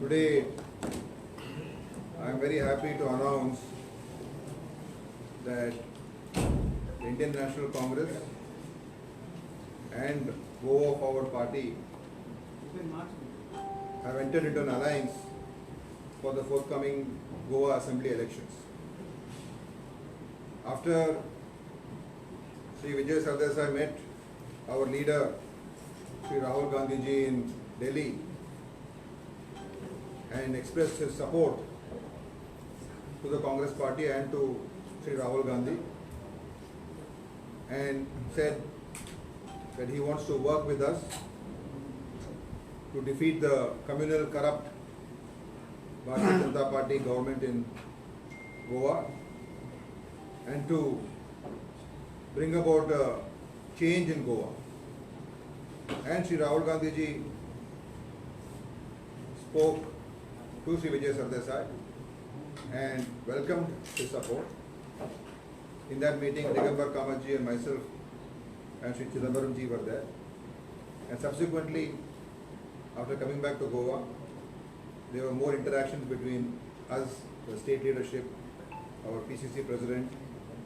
Today, I am very happy to announce that the Indian National Congress and Goa Forward Party have entered into an alliance for the forthcoming Goa Assembly elections. After Sri Vijay Sardesai met our leader, Sri Rahul Gandhi ji in Delhi and expressed his support to the Congress party and to Sri Rahul Gandhi, and said that he wants to work with us to defeat the communal corrupt Bharatiya Janata Party government in Goa and to bring about a change in Goa. And Sri Rahul Gandhi ji spoke to Sri Vijay Sardesai and welcomed his support. In that meeting, Digambar Kamath ji and myself and Sri Chidambaram ji were there. And subsequently, after coming back to Goa, there were more interactions between us, the state leadership, our PCC president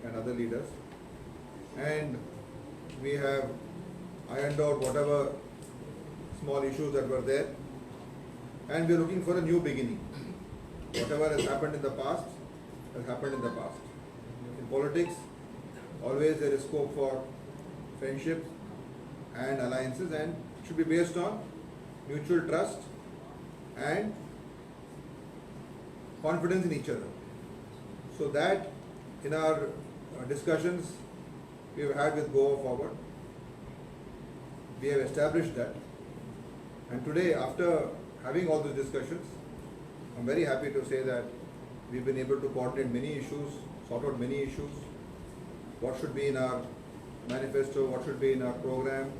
and other leaders. And we have ironed out whatever small issues that were there. And we are looking for a new beginning. Whatever has happened in the past has happened in the past. In politics, always there is scope for friendships and alliances, and it should be based on mutual trust and confidence in each other. So that in our discussions we have had with Goa Forward, we have established that. And today, after having all those discussions, I'm very happy to say that we've been able to coordinate many issues, sort out many issues, what should be in our manifesto, what should be in our program,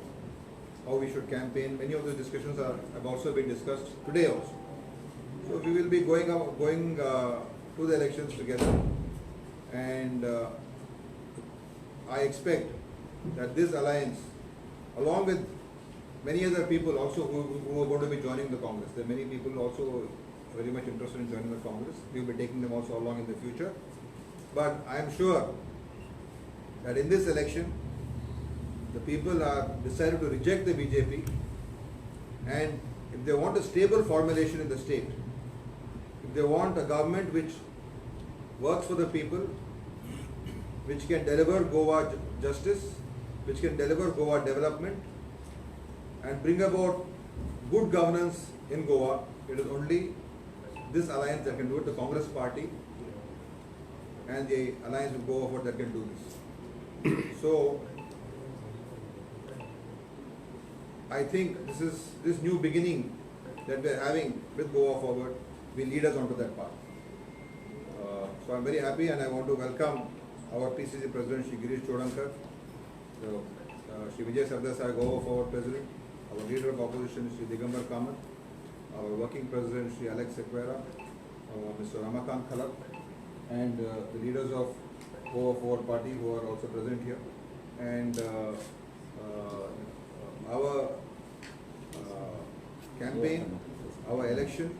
how we should campaign. Many of those discussions have also been discussed today also. So we will be going to the elections together, and I expect that this alliance, along with many other people also who are going to be joining the Congress. There are many people also very much interested in joining the Congress. We will be taking them also along in the future. But I am sure that in this election, the people are decided to reject the BJP, and if they want a stable formulation in the state, if they want a government which works for the people, which can deliver Goa justice, which can deliver Goa development, and bring about good governance in Goa, it is only this alliance that can do it, the Congress party and the alliance with Goa Forward that can do this. So, I think this new beginning that we are having with Goa Forward will lead us onto that path. So I am very happy, and I want to welcome our PCC President Shri Girish Chodankar, Shri Vijay Sardesai, Goa Forward President, our Leader of Opposition Shri Digambar Kamath, our Working President Shri Alex Sequeira, Mr. Ramakant Khalak, and the leaders of Goa Forward Party who are also present here, and our campaign, our election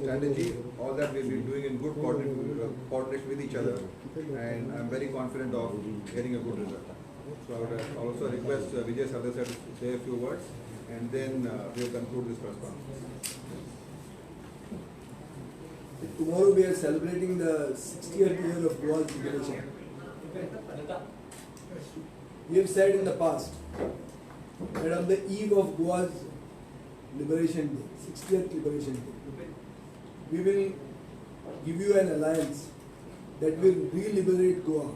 strategy, all that we will be doing in good coordination with each other, and I am very confident of getting a good result. So I would also request Vijay Sardesai to say a few words, and then we will conclude this press conference. Tomorrow we are celebrating the 60th year of Goa's liberation. We have said in the past that on the eve of Goa's liberation day, 60th liberation day, we will give you an alliance that will re-liberate Goa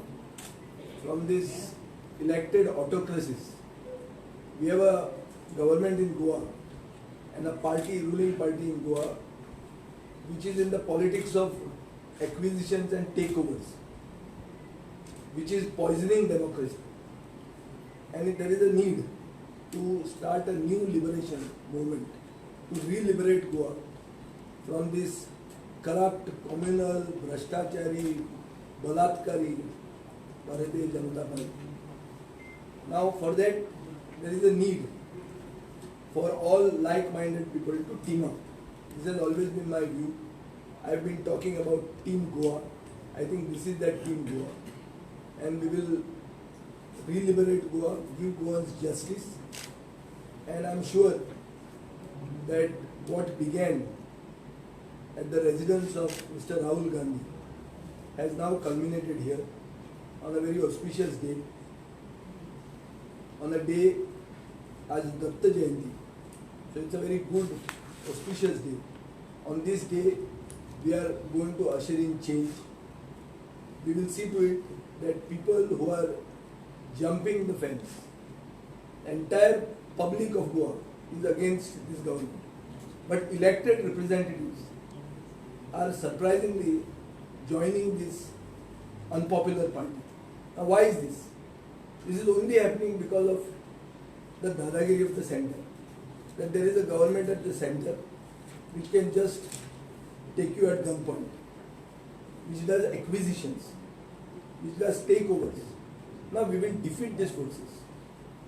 from this elected autocracies. We have a government in Goa and a ruling party in Goa, which is in the politics of acquisitions and takeovers, which is poisoning democracy. And there is a need to start a new liberation movement to re-liberate Goa from this corrupt, communal, Bhrashtachari, Balatkari Bharatiya Janata Party. Now for that, there is a need for all like-minded people to team up. This has always been my view. I've been talking about Team Goa. I think this is that Team Goa. And we will re-liberate Goa, give Goans justice. And I'm sure that what began at the residence of Mr. Rahul Gandhi has now culminated here on a very auspicious day, on a day as Datta Jayanti. So it's a very good, auspicious day. On this day, we are going to usher in change. We will see to it that people who are jumping the fence, entire public of Goa is against this government. But elected representatives are surprisingly joining this unpopular party. Now why is this? This is only happening because of the dadagiri of the center. That there is a government at the center which can just take you at gunpoint, which does acquisitions, which does takeovers. Now we will defeat these forces.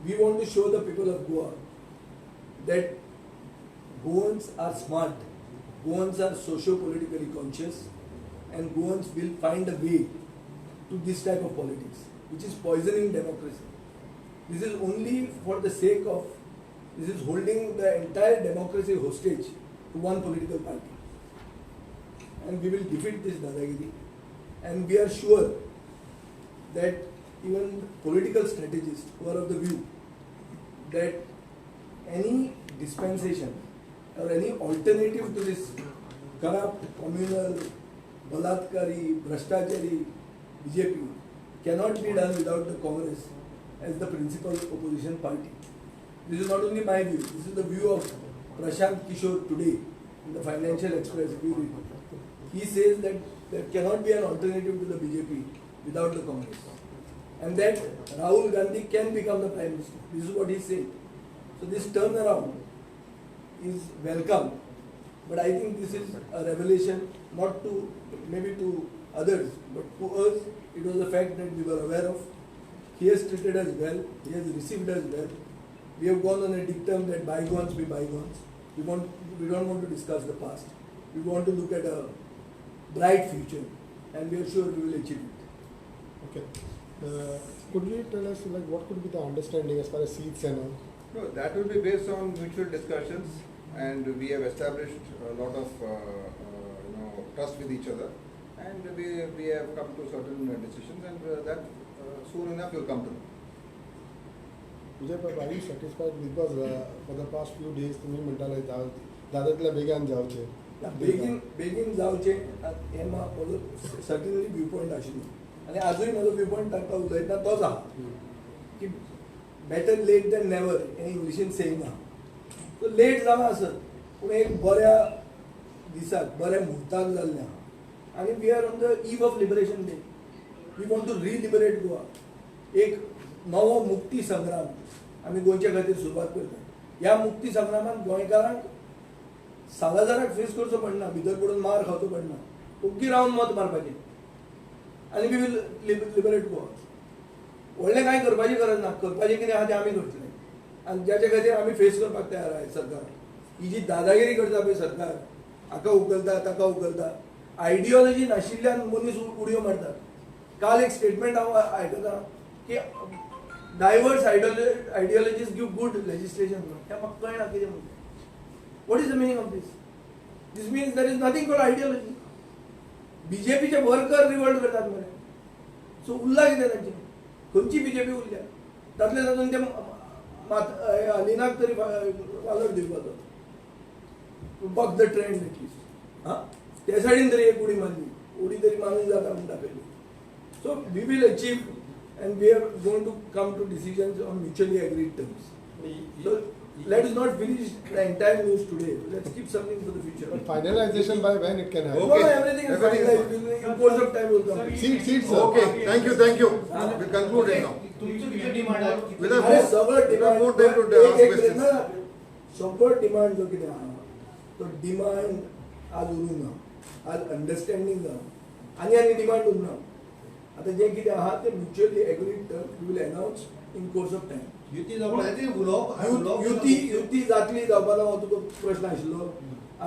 We want to show the people of Goa that Goans are smart, Goans are socio-politically conscious, and Goans will find a way to this type of politics, which is poisoning democracy. This is only for the sake of, this is holding the entire democracy hostage to one political party. And we will defeat this dadagiri. And we are sure that even political strategists who are of the view that any dispensation or any alternative to this corrupt, communal, balatkari, bhrashtachari BJP cannot be done without the Congress as the principal opposition party. This is not only my view, this is the view of Prashant Kishore today in the Financial Express. He says that there cannot be an alternative to the BJP without the Congress. And that Rahul Gandhi can become the Prime Minister. This is what he said. So this turnaround is welcome. But I think this is a revelation, not to, maybe to others, but to us, it was a fact that we were aware of. He has treated us well, he has received us well. We have gone on a dictum that bygones be bygones. We don't want to discuss the past. We want to look at a bright future, and we are sure we will achieve it. Okay. Could you tell us what could be the understanding as far as seats and all? No, that will be based on mutual discussions, and we have established a lot of trust with each other, and we have come to certain decisions, and that soon enough will come to know. Vijay, are you satisfied because for the past few days तुम्ही म्हणाले दादरला बेगीन जावचे. बेगीन जावचे Hema certainly view point आशिल्लो आनी आजूय म्हजो व्यू पॉइंट ताका उलयतना तोच आहा की बेटर लेट दॅन नेवर हें इंग्लिशीन सेयींग आहा. सो लेट जालां आसत पूण एक बऱ्या दिसाक बऱ्या मुहूर्ताक जाल्लें आहा आनी we are on the eve of liberation day. We want to reliberate Goa. एक नवो मुक्ती संग्राम आमी गोंयच्या खातीर सुरवात करतात. ह्या मुक्ती संग्रामांत गोंयकारांक सालाजाराक फेस करचो पडना, भितर पडून मार खावचो पडना, ओग्गी रावन मत मारपाचें आनी वी वील लिबरेट गोवा. व्हडलें कांय करपाची गरज ना, करपाचें कितें आहा तें आमी करतले आनी ज्याचे खातीर आमी फेस करपाक तयार आहाय सरकार. ही जी दादागिरी करता पळय सरकार, हाका उखलता ताका उखलता, आयडियोलॉजी नाशिल्ल्यान मनीस उडयो मारतात. काल एक स्टेटमेंट हांव आयकता की डायवर्स आयडियोलॉजीज गिव गुड लेजिस्लेशन. हें म्हाका कळना कितें म्हणटा. What is the meaning of this? This means there is nothing called ideology. बीजेपीचे वर्कर रिवोल्ट करतात मरे. सो उरला कितें तांचें? खंयची बीजेपी उरल्या? तातले तातूंत ते अलिनाक तरी वालोर दिवपाचो. बक द ट्रेंड एटलिस्ट. त्या सायडीन तरी एक उडी मारली. उडी तरी मारून जाता म्हणटा पयली. So we will achieve and we are going to come to decisions on mutually agreed terms. So let us not finish the entire news today. Let's keep something for the future. But finalization by when it can happen? Okay. No, everything is finalized. In course of time will come. Seats, sir. Okay, thank you. We conclude it now. With a अरे सगळं demand more time to ask questions. सगळं demand जो कितें आहा तो demand आज उरूंक ना. आज अंडरस्टँडिंग ना आनी डिमांड उरना. आता जे कितें आहा ते mutually agreed terms we will announce in course of time. युती जावपाक ती उलोवप युती जातली जावपा लागून तुका प्रश्न आशिल्लो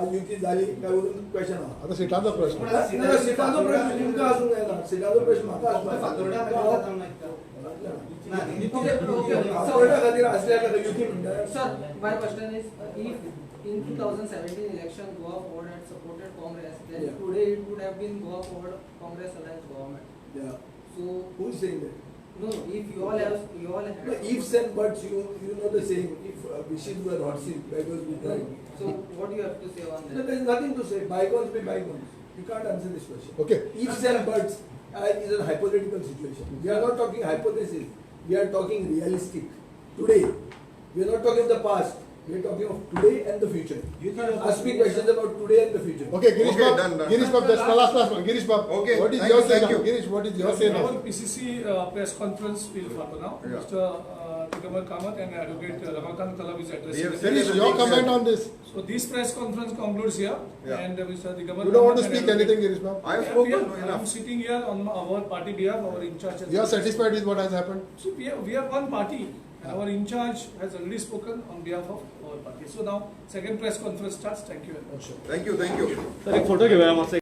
आज युती जाली काय वरून क्वेश्चन आहा आता सिटांचो प्रश्न ना, सिटाचो प्रश्न तुमकां आसूंक जायना सिटाचो प्रश्न म्हाका फातोर्डा खातीर आसल्या ताका युती म्हणटा Sir, my question is, if in 2017 election Goa Forward had supported Congress, then Yeah. today it would have been Goa Forward Congress Alliance government. Yeah. So, Who is saying that? no, if you all have, No, ifs and buts, you know the saying, if wishes were hot seat, beggars be crying. so what do you have to say on No, that? there is nothing to say, bygones be bygones. You can't answer this question. Okay. Ifs and buts is a hypothetical situation. We are not talking hypothesis, we are talking realistic. Today, we are not talking of the past, we are talking of today and the future. Ask me questions about today and the future. Okay, Girish Okay, Bab, done. Girish Bab, just the last one. Girish Bab, Okay, what is thank your you, say thank now? you. Girish, what is your say now? Our PCC press conference will happen now. Yeah. Mr. Digamar Kamath and Advocate Ramakant Kalab is We addressing. have the said Girish, meeting. your everything, comment sir. on this. So this press conference concludes here, Yeah. and Mr. Digamar. You don't want to Kamath and speak Advocate- anything, Girish Bab? I have Yeah, spoken I am enough. sitting here on our party behalf, our in charge. has- You are satisfied with what has happened? So we are one party. Our in charge has already spoken on behalf of our party. So now second press conference starts. Thank you very much. Thank you, thank you. Sir एक photo घेऊया माझा